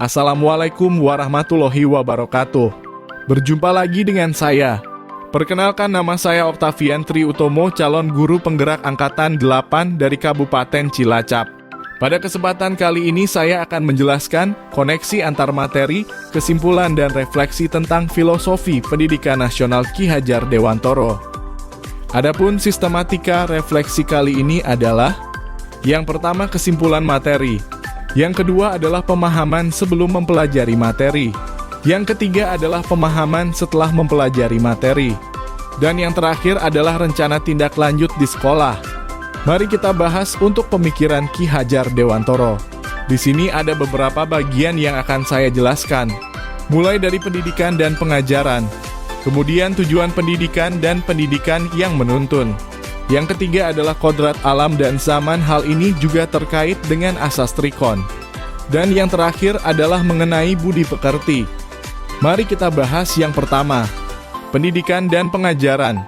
Assalamualaikum warahmatullahi wabarakatuh. Berjumpa lagi dengan saya. Perkenalkan, nama saya Octavian Triutomo, calon guru penggerak angkatan 8 dari Kabupaten Cilacap. Pada kesempatan kali ini saya akan menjelaskan koneksi antar materi, kesimpulan dan refleksi tentang filosofi pendidikan nasional Ki Hajar Dewantoro. Adapun sistematika refleksi kali ini adalah: yang pertama, kesimpulan materi. Yang kedua adalah pemahaman sebelum mempelajari materi. Yang ketiga adalah pemahaman setelah mempelajari materi. Dan yang terakhir adalah rencana tindak lanjut di sekolah. Mari kita bahas untuk pemikiran Ki Hajar Dewantoro. Di sini ada beberapa bagian yang akan saya jelaskan. Mulai dari pendidikan dan pengajaran. Kemudian tujuan pendidikan dan pendidikan yang menuntun. Yang ketiga adalah kodrat alam dan zaman, hal ini juga terkait dengan asas trikon. Dan yang terakhir adalah mengenai budi pekerti. Mari kita bahas yang pertama, pendidikan dan pengajaran.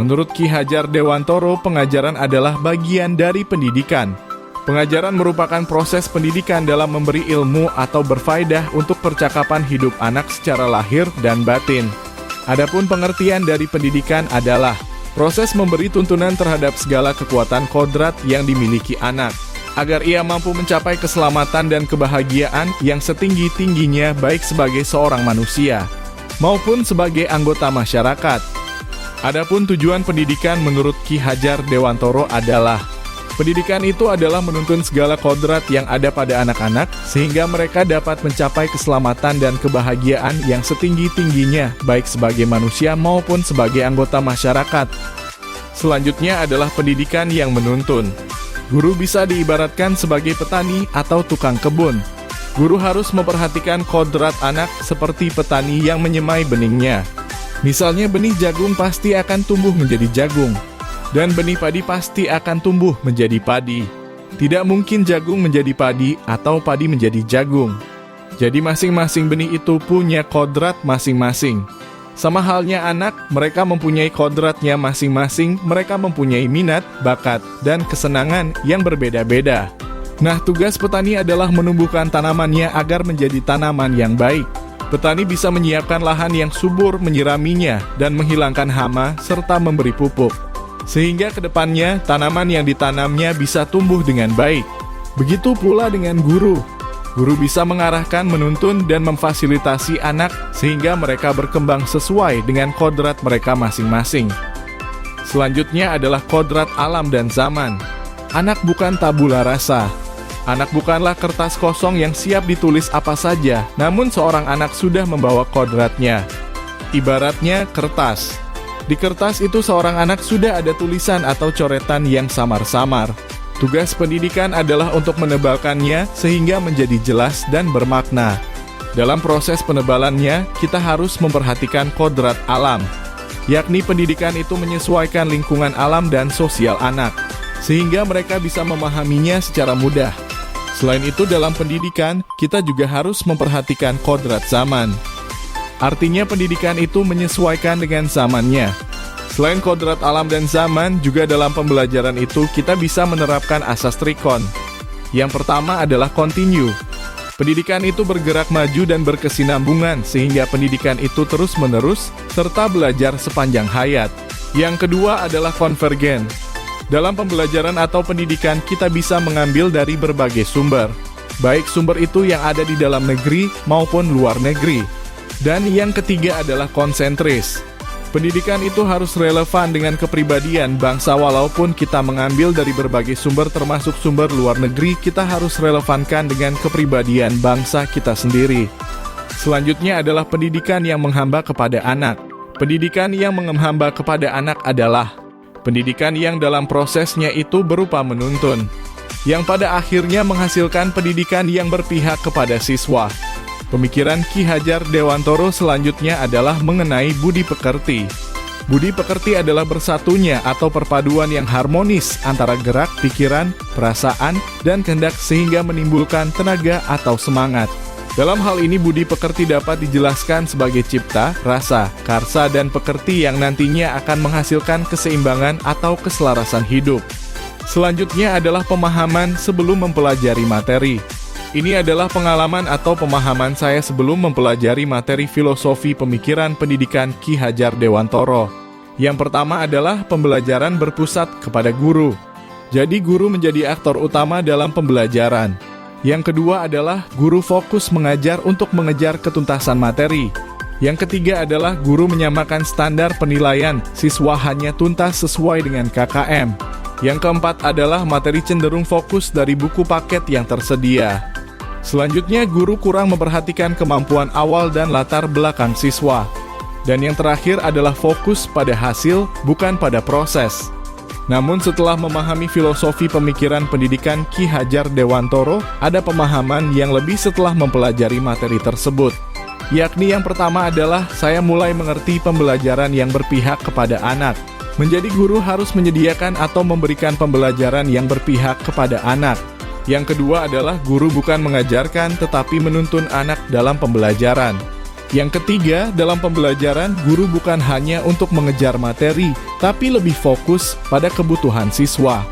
Menurut Ki Hajar Dewantoro, pengajaran adalah bagian dari pendidikan. Pengajaran merupakan proses pendidikan dalam memberi ilmu atau berfaedah untuk percakapan hidup anak secara lahir dan batin. Adapun pengertian dari pendidikan adalah proses memberi tuntunan terhadap segala kekuatan kodrat yang dimiliki anak, agar ia mampu mencapai keselamatan dan kebahagiaan yang setinggi-tingginya baik sebagai seorang manusia, maupun sebagai anggota masyarakat. Adapun tujuan pendidikan menurut Ki Hajar Dewantoro adalah, pendidikan itu adalah menuntun segala kodrat yang ada pada anak-anak, sehingga mereka dapat mencapai keselamatan dan kebahagiaan yang setinggi-tingginya baik sebagai manusia maupun sebagai anggota masyarakat. Selanjutnya adalah pendidikan yang menuntun. Guru bisa diibaratkan sebagai petani atau tukang kebun. Guru harus memperhatikan kodrat anak seperti petani yang menyemai benihnya. Misalnya benih jagung pasti akan tumbuh menjadi jagung, dan benih padi pasti akan tumbuh menjadi padi. Tidak mungkin jagung menjadi padi atau padi menjadi jagung. Jadi masing-masing benih itu punya kodrat masing-masing. Sama halnya anak, mereka mempunyai kodratnya masing-masing, mereka mempunyai minat, bakat, dan kesenangan yang berbeda-beda. Nah, tugas petani adalah menumbuhkan tanamannya agar menjadi tanaman yang baik. Petani bisa menyiapkan lahan yang subur, menyiraminya, dan menghilangkan hama, serta memberi pupuk. Sehingga ke depannya, tanaman yang ditanamnya bisa tumbuh dengan baik. Begitu pula dengan guru. Guru bisa mengarahkan, menuntun, dan memfasilitasi anak sehingga mereka berkembang sesuai dengan kodrat mereka masing-masing. Selanjutnya adalah kodrat alam dan zaman. Anak bukan tabula rasa. Anak bukanlah kertas kosong yang siap ditulis apa saja, namun seorang anak sudah membawa kodratnya. Ibaratnya kertas. Di kertas itu seorang anak sudah ada tulisan atau coretan yang samar-samar. Tugas pendidikan adalah untuk menebalkannya sehingga menjadi jelas dan bermakna. Dalam proses penebalannya, kita harus memperhatikan kodrat alam, yakni pendidikan itu menyesuaikan lingkungan alam dan sosial anak, sehingga mereka bisa memahaminya secara mudah. Selain itu, dalam pendidikan, kita juga harus memperhatikan kodrat zaman. Artinya pendidikan itu menyesuaikan dengan zamannya. Selain kodrat alam dan zaman, juga dalam pembelajaran itu kita bisa menerapkan asas trikon. Yang pertama adalah continue. Pendidikan itu bergerak maju dan berkesinambungan, sehingga pendidikan itu terus-menerus, serta belajar sepanjang hayat. Yang kedua adalah konvergen. Dalam pembelajaran atau pendidikan, kita bisa mengambil dari berbagai sumber, baik sumber itu yang ada di dalam negeri maupun luar negeri. Dan yang ketiga adalah konsentris. Pendidikan itu harus relevan dengan kepribadian bangsa. Walaupun kita mengambil dari berbagai sumber termasuk sumber luar negeri, kita harus relevankan dengan kepribadian bangsa kita sendiri. Selanjutnya adalah pendidikan yang menghamba kepada anak. Pendidikan yang menghamba kepada anak adalah pendidikan yang dalam prosesnya itu berupa menuntun, yang pada akhirnya menghasilkan pendidikan yang berpihak kepada siswa. Pemikiran Ki Hajar Dewantoro selanjutnya adalah mengenai budi pekerti. Budi pekerti adalah bersatunya atau perpaduan yang harmonis antara gerak, pikiran, perasaan, dan kehendak sehingga menimbulkan tenaga atau semangat. Dalam hal ini budi pekerti dapat dijelaskan sebagai cipta, rasa, karsa, dan pekerti yang nantinya akan menghasilkan keseimbangan atau keselarasan hidup. Selanjutnya adalah pemahaman sebelum mempelajari materi. Ini adalah pengalaman atau pemahaman saya sebelum mempelajari materi filosofi pemikiran pendidikan Ki Hajar Dewantoro. Yang pertama adalah pembelajaran berpusat kepada guru. Jadi guru menjadi aktor utama dalam pembelajaran. Yang kedua adalah guru fokus mengajar untuk mengejar ketuntasan materi. Yang ketiga adalah guru menyamakan standar penilaian, siswa hanya tuntas sesuai dengan KKM. Yang keempat adalah materi cenderung fokus dari buku paket yang tersedia. Selanjutnya, guru kurang memperhatikan kemampuan awal dan latar belakang siswa. Dan yang terakhir adalah fokus pada hasil, bukan pada proses. Namun setelah memahami filosofi pemikiran pendidikan Ki Hajar Dewantoro, ada pemahaman yang lebih setelah mempelajari materi tersebut. Yakni yang pertama adalah saya mulai mengerti pembelajaran yang berpihak kepada anak. Menjadi guru harus menyediakan atau memberikan pembelajaran yang berpihak kepada anak. Yang kedua adalah guru bukan mengajarkan tetapi menuntun anak dalam pembelajaran. Yang ketiga, dalam pembelajaran guru bukan hanya untuk mengejar materi, tapi lebih fokus pada kebutuhan siswa.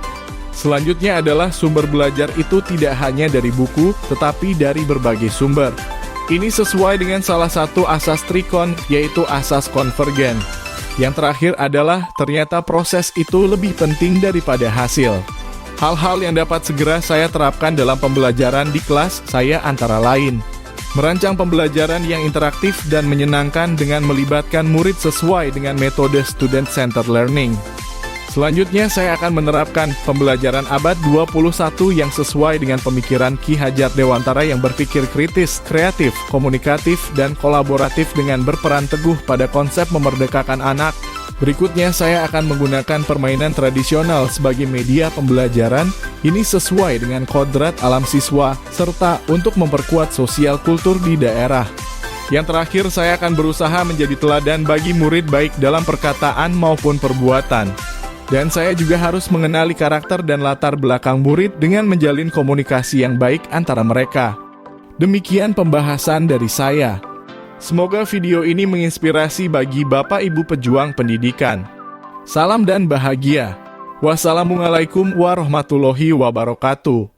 Selanjutnya adalah sumber belajar itu tidak hanya dari buku, tetapi dari berbagai sumber. Ini sesuai dengan salah satu asas Trikon, yaitu asas konvergen. Yang terakhir adalah ternyata proses itu lebih penting daripada hasil. Hal-hal yang dapat segera saya terapkan dalam pembelajaran di kelas saya antara lain: merancang pembelajaran yang interaktif dan menyenangkan dengan melibatkan murid sesuai dengan metode student-centered learning. Selanjutnya saya akan menerapkan pembelajaran abad 21 yang sesuai dengan pemikiran Ki Hajar Dewantara yang berpikir kritis, kreatif, komunikatif, dan kolaboratif dengan berperan teguh pada konsep memerdekakan anak. Berikutnya saya akan menggunakan permainan tradisional sebagai media pembelajaran. Ini sesuai dengan kodrat alam siswa, serta untuk memperkuat sosial kultur di daerah. Yang terakhir, saya akan berusaha menjadi teladan bagi murid baik dalam perkataan maupun perbuatan. Dan saya juga harus mengenali karakter dan latar belakang murid dengan menjalin komunikasi yang baik antara mereka. Demikian pembahasan dari saya. Semoga video ini menginspirasi bagi Bapak Ibu pejuang pendidikan. Salam dan bahagia. Wassalamualaikum warahmatullahi wabarakatuh.